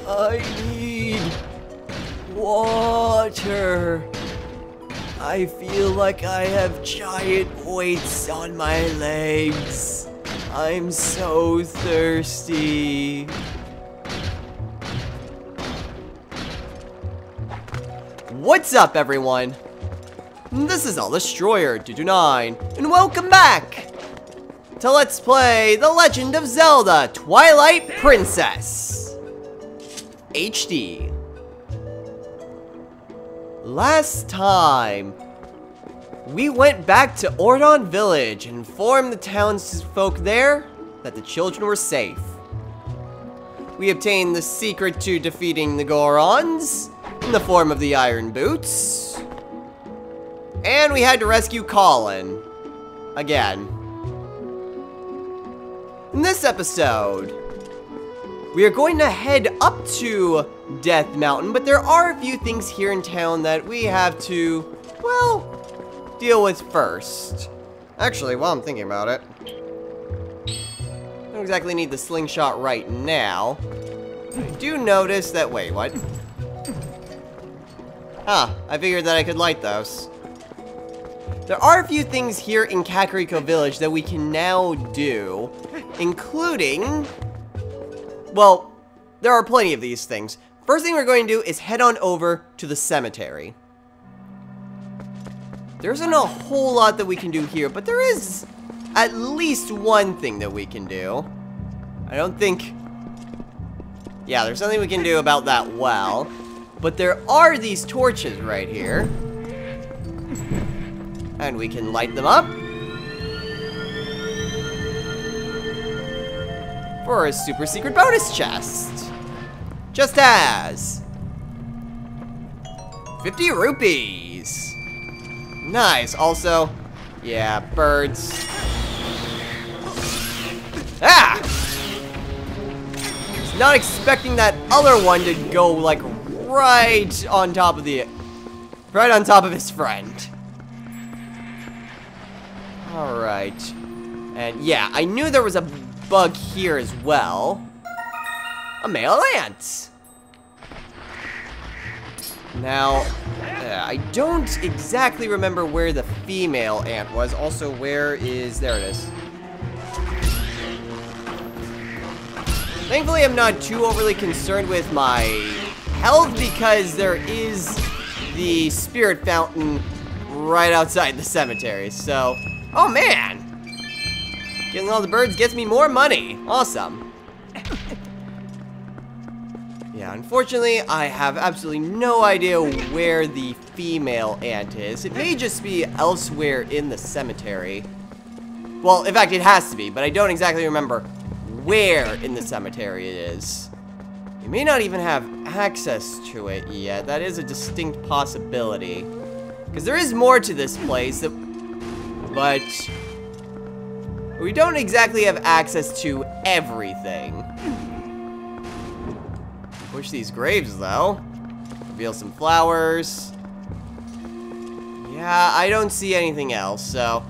I need water. I feel like I have giant weights on my legs. I'm so thirsty. What's up, everyone? This is All Destroyer 229, and welcome back to Let's Play The Legend of Zelda Twilight Princess HD. Last time, we went back to Ordon Village and informed the townsfolk there that the children were safe. We obtained the secret to defeating the Gorons in the form of the Iron Boots. And we had to rescue Colin. Again. In this episode, we are going to head up to Death Mountain, but there are a few things here in town that we have to, well, deal with first. Actually, while I'm thinking about it, I don't exactly need the slingshot right now. I do notice that, wait, what? Huh, I figured that I could light those. There are a few things here in Kakariko Village that we can now do, including, well, there are plenty of these things. First thing we're going to do is head on over to the cemetery. There isn't a whole lot that we can do here, but there is at least one thing that we can do. I don't think, yeah, there's something we can do about that well. But there are these torches right here. And we can light them up for a super secret bonus chest. Just as 50 rupees. Nice. Also, yeah, birds. Ah! Was not expecting that other one to go like right on top of his friend. Alright. And yeah, I knew there was a bug here as well. A male ant. Now, I don't exactly remember where the female ant was. Also, where is, there it is. Thankfully, I'm not too overly concerned with my health because there is the spirit fountain right outside the cemetery, so, oh man! Killing all the birds gets me more money. Awesome. Yeah, unfortunately, I have absolutely no idea where the female ant is. It may just be elsewhere in the cemetery. Well, in fact, it has to be, but I don't exactly remember where in the cemetery it is. You may not even have access to it yet. That is a distinct possibility. Because there is more to this place, but we don't exactly have access to everything. Push these graves, though. Reveal some flowers. Yeah, I don't see anything else, so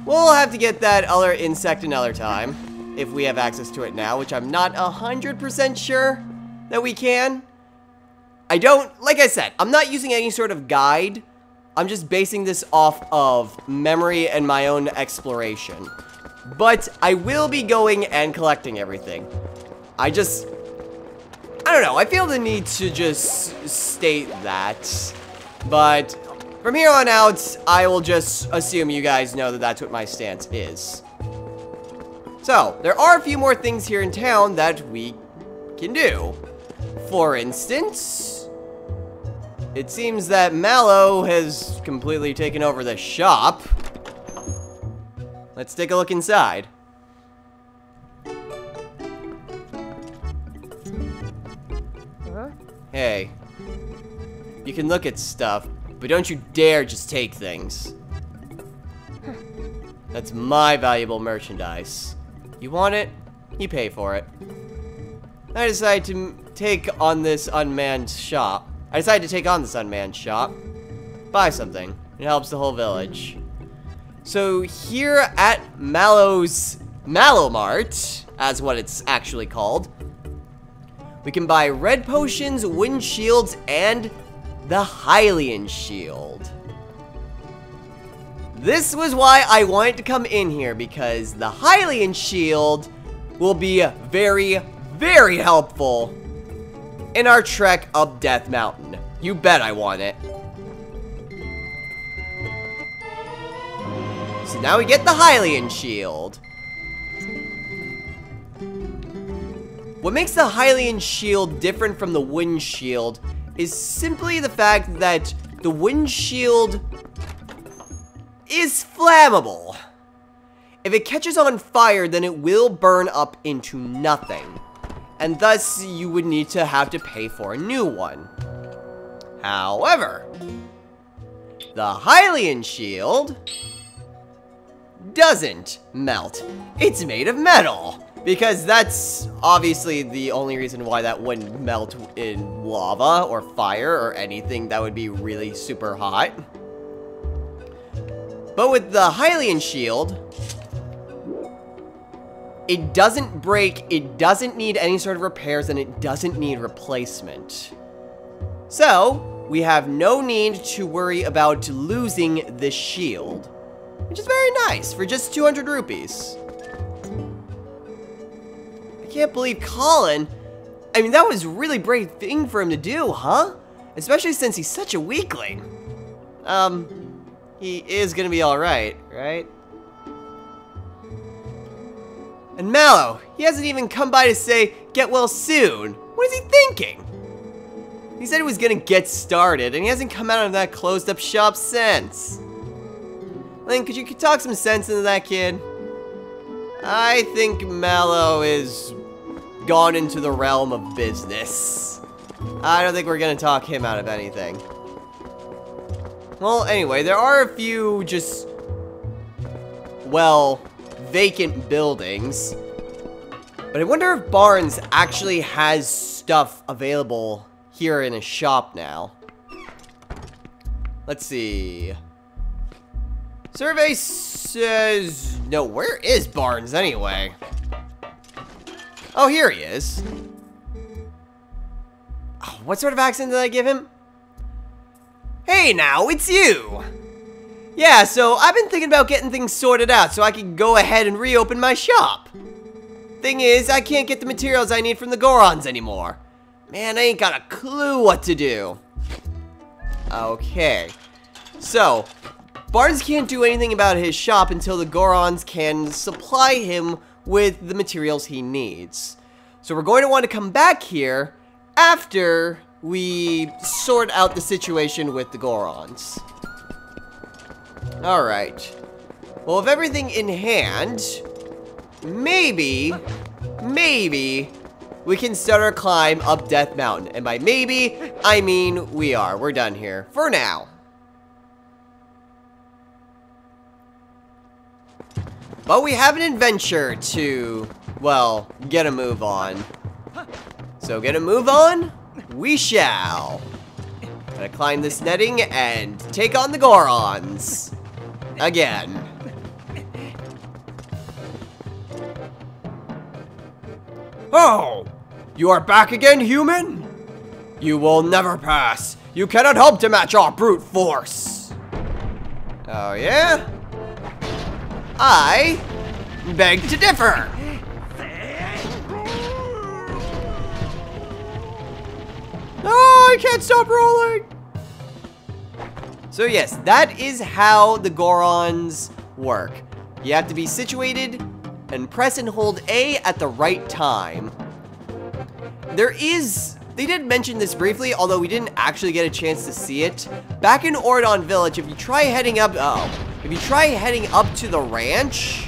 we'll have to get that other insect another time, if we have access to it now, which I'm not 100% sure that we can. Like I said, I'm not using any sort of guide. I'm just basing this off of memory and my own exploration. But I will be going and collecting everything. I don't know, I feel the need to just state that. But from here on out, I will just assume you guys know that that's what my stance is. So, there are a few more things here in town that we can do. For instance, it seems that Mallow has completely taken over the shop. Let's take a look inside. Hey, you can look at stuff, but don't you dare just take things. That's my valuable merchandise. You want it, you pay for it. I decided to take on this unmanned shop. Buy something. It helps the whole village. So here at Mallow Mart, as what it's actually called, We can buy red potions, wind shields, and the Hylian shield. This was why I wanted to come in here, because the Hylian shield will be very, very helpful in our trek up Death Mountain. You bet I want it. So now we get the Hylian shield. What makes the Hylian shield different from the wind shield is simply the fact that the wind shield is flammable. If it catches on fire, then it will burn up into nothing, and thus you would need to have to pay for a new one. However, the Hylian shield doesn't melt. It's made of metal, because that's obviously the only reason why that wouldn't melt in lava or fire or anything that would be really super hot. But with the Hylian shield, it doesn't break, it doesn't need any sort of repairs, and it doesn't need replacement. So, we have no need to worry about losing this shield, which is very nice for just 200 rupees. I can't believe Colin, I mean, that was a really brave thing for him to do, huh? Especially since he's such a weakling. He is gonna be alright, right? And Mallow, he hasn't even come by to say, get well soon. What is he thinking? He said he was gonna get started, and he hasn't come out of that closed up shop since. Link, could you talk some sense into that kid? I think Mallow is gone into the realm of business. I don't think we're gonna talk him out of anything. Well, anyway, there are a few just, well, vacant buildings. But I wonder if Barnes actually has stuff available here in his shop now. Let's see. Survey says... No, where is Barnes anyway? Oh, here he is. Oh, what sort of accent did I give him? Hey now, it's you! Yeah, so I've been thinking about getting things sorted out so I can go ahead and reopen my shop. Thing is, I can't get the materials I need from the Gorons anymore. Man, I ain't got a clue what to do. Okay. So, Barnes can't do anything about his shop until the Gorons can supply him with the materials he needs. So we're going to want to come back here after we sort out the situation with the Gorons. Alright. Well, with everything in hand, maybe we can start our climb up Death Mountain. And by maybe, I mean we are. We're done here. For now. But we have an adventure to, well, get a move on. So get a move on, we shall. Gotta climb this netting and take on the Gorons. Again. Oh! You are back again, human? You will never pass. You cannot hope to match our brute force. Oh, yeah? I beg to differ. No, I can't stop rolling. So yes, that is how the Gorons work. You have to be situated and press and hold A at the right time. They did mention this briefly, although we didn't actually get a chance to see it. Back in Ordon Village, if you try heading up, to the ranch,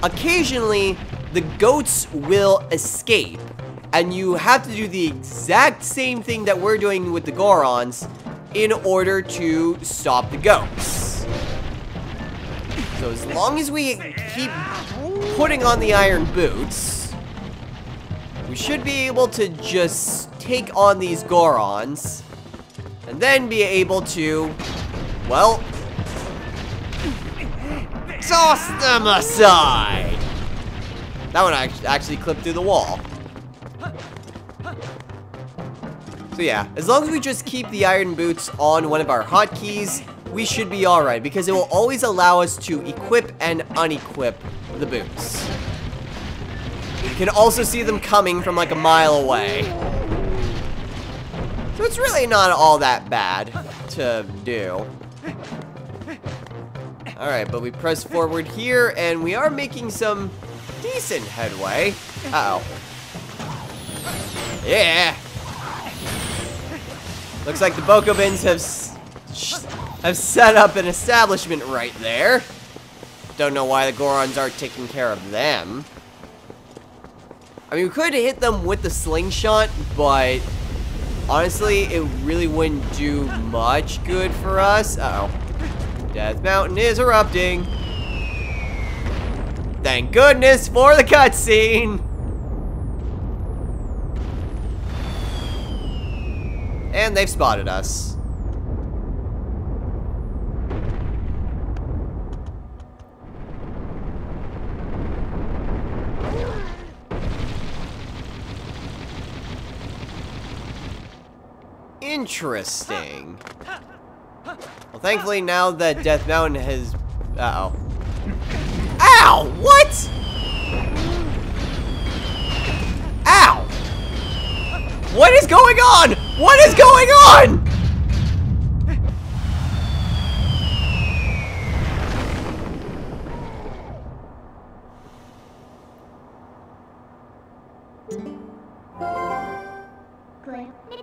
occasionally the goats will escape, and you have to do the exact same thing that we're doing with the Gorons in order to stop the goats. So as long as we keep putting on the iron boots, we should be able to just take on these Gorons, and then be able to, well, toss them aside. That one actually clipped through the wall. So yeah, as long as we just keep the iron boots on one of our hotkeys, we should be alright, because it will always allow us to equip and unequip the boots. You can also see them coming from like a mile away. So it's really not all that bad to do. Alright, but we press forward here, and we are making some decent headway. Uh-oh. Yeah! Looks like the Bokobins have set up an establishment right there. Don't know why the Gorons aren't taking care of them. I mean, we could hit them with the slingshot, but honestly, it really wouldn't do much good for us. Uh-oh. Death Mountain is erupting. Thank goodness for the cutscene. And they've spotted us. Interesting. Well, thankfully now that Death Mountain has... Uh-oh. Ow! What? Ow! What is going on? What is going on?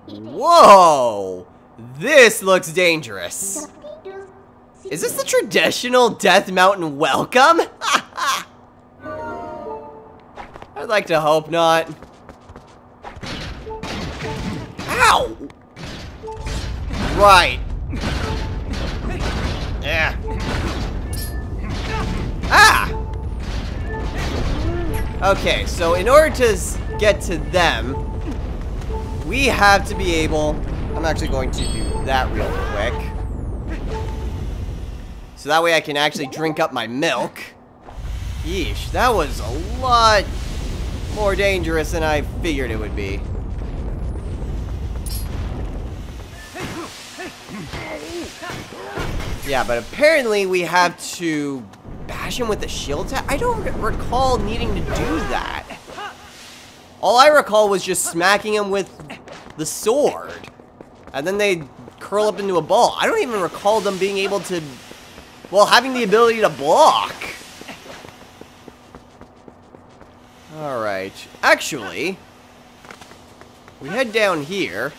Whoa! This looks dangerous. Is this the traditional Death Mountain welcome? I'd like to hope not. Ow! Right. Yeah. Ah! Okay, so in order to get to them, we have to be able... I'm actually going to do that real quick. So that way I can actually drink up my milk. Yeesh, that was a lot more dangerous than I figured it would be. Yeah, but apparently we have to bash him with the shield attack. I don't recall needing to do that. All I recall was just smacking him with the sword. And then they curl up into a ball. I don't even recall them being able to... Well, having the ability to block. Alright. Actually, we head down here.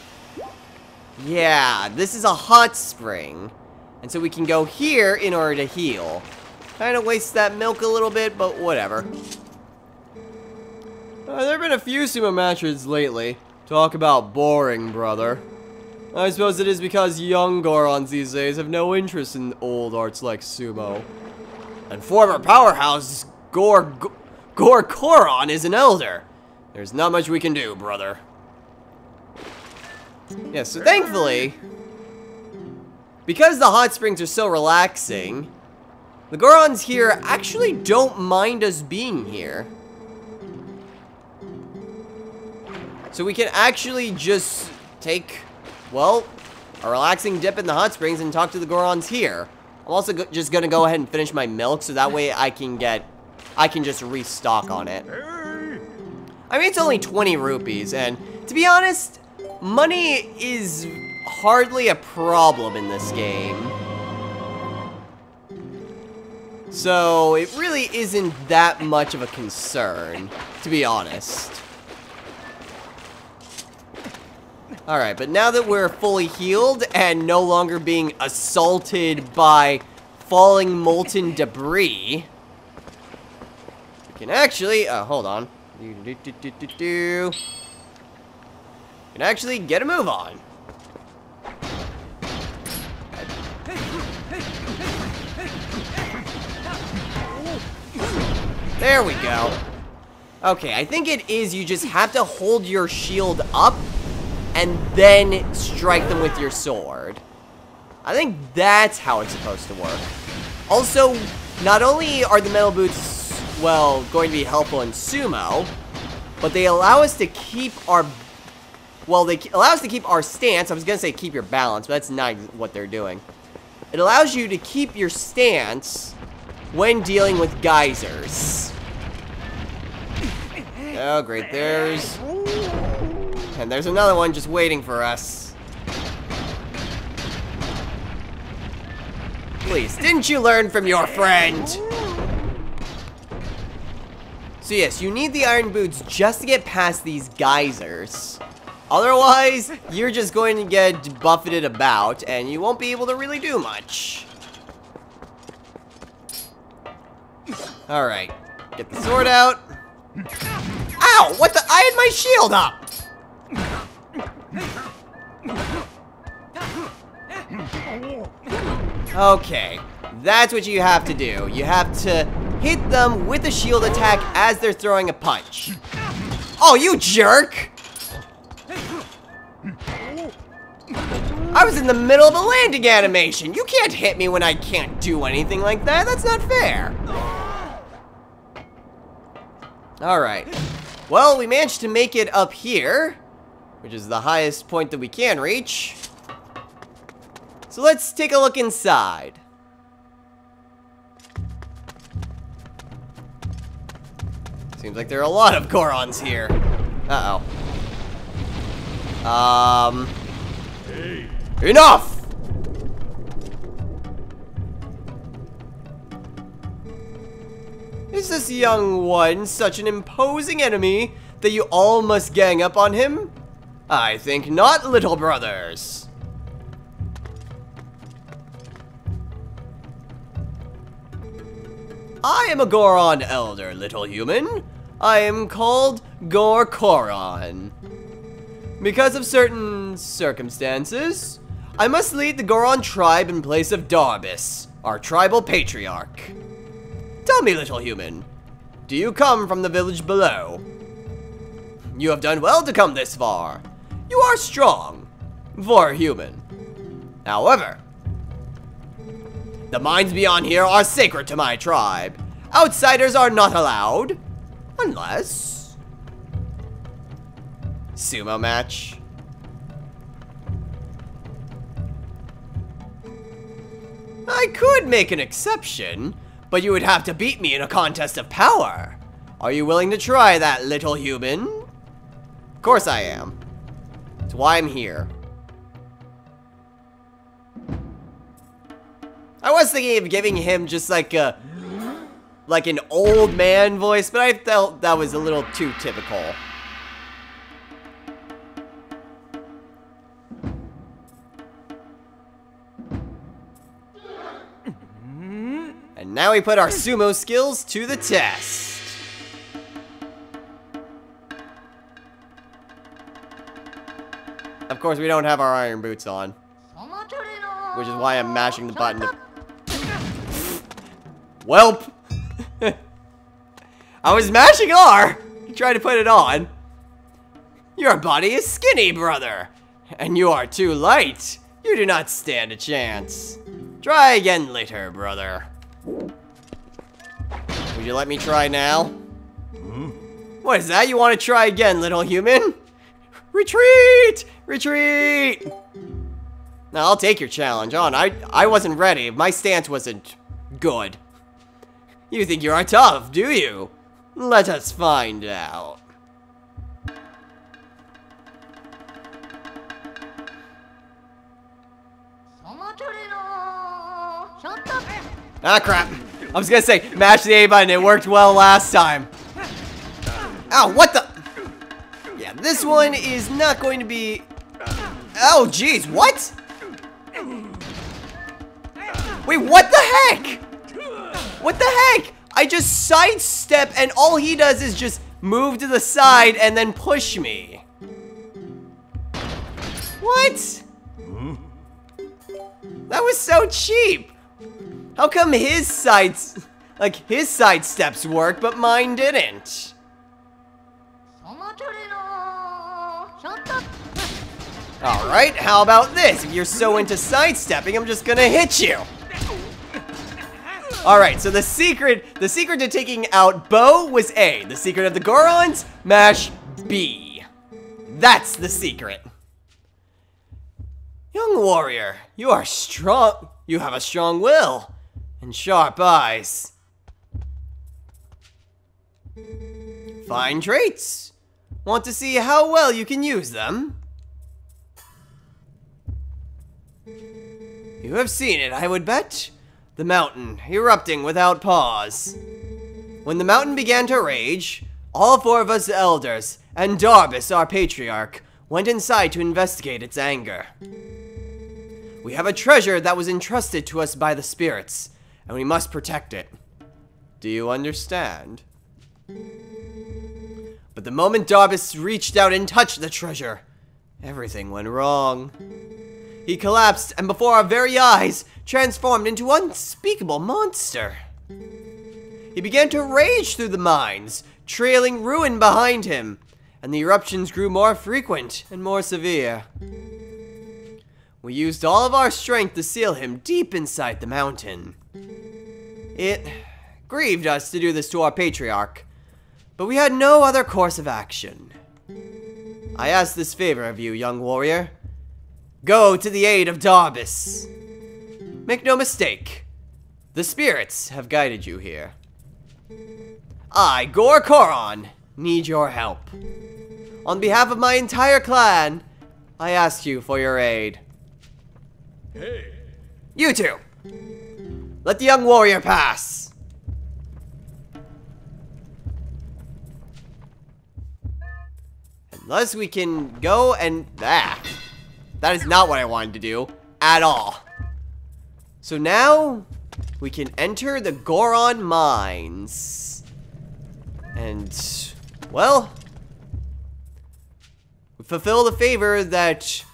Yeah, this is a hot spring. And so we can go here in order to heal. Kind of wastes that milk a little bit, but whatever. There have been a few sumo matches lately. Talk about boring, brother. I suppose it is because young Gorons these days have no interest in old arts like sumo. And former powerhouse Goron is an elder. There's not much we can do, brother. Yeah, so thankfully, because the hot springs are so relaxing, the Gorons here actually don't mind us being here. So we can actually just take, well, a relaxing dip in the hot springs and talk to the Gorons here. I'm also just gonna go ahead and finish my milk so that way I can just restock on it. I mean, it's only 20 rupees, and to be honest, money is hardly a problem in this game. So it really isn't that much of a concern, to be honest. Alright, but now that we're fully healed and no longer being assaulted by falling molten debris, we can actually, hold on. We can actually get a move on. There we go. Okay, I think it is you just have to hold your shield up and then strike them with your sword. I think that's how it's supposed to work. Also, not only are the metal boots well, going to be helpful in sumo, but they allow us to keep our, well, they allow us to keep our stance. I was going to say keep your balance, but that's not what they're doing. It allows you to keep your stance when dealing with geysers. Oh, great. And there's another one just waiting for us. Please, didn't you learn from your friend? So yes, you need the iron boots just to get past these geysers. Otherwise, you're just going to get buffeted about, and you won't be able to really do much. Alright, get the sword out. Ow! What the? I had my shield up! Okay, that's what you have to do. You have to hit them with a shield attack as they're throwing a punch. Oh, you jerk! I was in the middle of a landing animation. You can't hit me when I can't do anything like that. That's not fair. Alright. Well, we managed to make it up here, which is the highest point that we can reach. So let's take a look inside. Seems like there are a lot of Gorons here. Uh-oh. Hey. Enough! Is this young one such an imposing enemy that you all must gang up on him? I think not, little brothers. I am a Goron Elder, little human. I am called Goron. Because of certain circumstances, I must lead the Goron tribe in place of Darbus, our tribal patriarch. Tell me, little human, do you come from the village below? You have done well to come this far. You are strong for a human. However, the mines beyond here are sacred to my tribe. Outsiders are not allowed, unless... Sumo match. I could make an exception, but you would have to beat me in a contest of power. Are you willing to try that, little human? Of course I am. That's why I'm here. I was thinking of giving him just like an old man voice, but I felt that was a little too typical. And now we put our sumo skills to the test. Of course, we don't have our iron boots on, which is why I'm mashing the button to... Welp! I was mashing R! Try to put it on. Your body is skinny, brother. And you are too light. You do not stand a chance. Try again later, brother. Would you let me try now? What is that? You want to try again, little human? Retreat! Retreat! Now, I'll take your challenge on. I wasn't ready. My stance wasn't good. You think you are tough, do you? Let us find out. Ah, crap. I was gonna say, mash the A button. It worked well last time. Ow, what the? Yeah, this one is not going to be... Oh, jeez, what? Wait, what the heck? What the heck? I just sidestep and all he does is just move to the side and then push me. What? That was so cheap. How come his sides, like his side steps work, but mine didn't? Alright, how about this? If you're so into sidestepping, I'm just gonna hit you. Alright, so the secret to taking out Bo was A. The secret of the Gorons, mash B. That's the secret. Young warrior, you are strong. You have a strong will and sharp eyes. Fine traits. Want to see how well you can use them? You have seen it, I would bet. The mountain erupting without pause. When the mountain began to rage, all 4 of us elders and Darbus, our patriarch, went inside to investigate its anger. We have a treasure that was entrusted to us by the spirits, and we must protect it. Do you understand? But the moment Darbus reached out and touched the treasure, everything went wrong. He collapsed, and before our very eyes, transformed into an unspeakable monster. He began to rage through the mines, trailing ruin behind him, and the eruptions grew more frequent and more severe. We used all of our strength to seal him deep inside the mountain. It grieved us to do this to our patriarch, but we had no other course of action. I ask this favor of you, young warrior. Go to the aid of Darbus. Make no mistake, the spirits have guided you here. I, Goron, need your help. On behalf of my entire clan, I ask you for your aid. Hey. You two, let the young warrior pass. Unless we can go and... that is not what I wanted to do at all. So now we can enter the Goron mines. And, well, we fulfill the favor that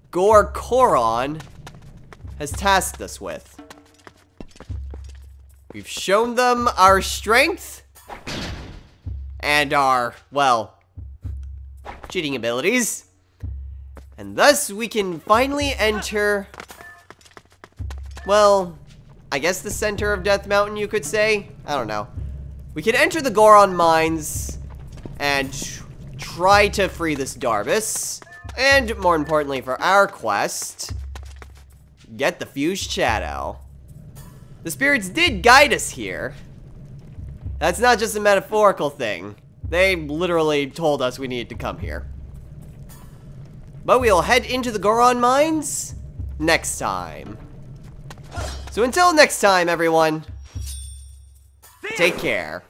Goron has tasked us with. We've shown them our strength and our, well, cheating abilities. And thus we can finally enter, well, I guess the center of Death Mountain, you could say. I don't know. We can enter the Goron mines and try to free this Darbus. And more importantly for our quest, get the fused shadow. The spirits did guide us here. That's not just a metaphorical thing. They literally told us we needed to come here. But we'll head into the Goron mines next time. So until next time, everyone, take care.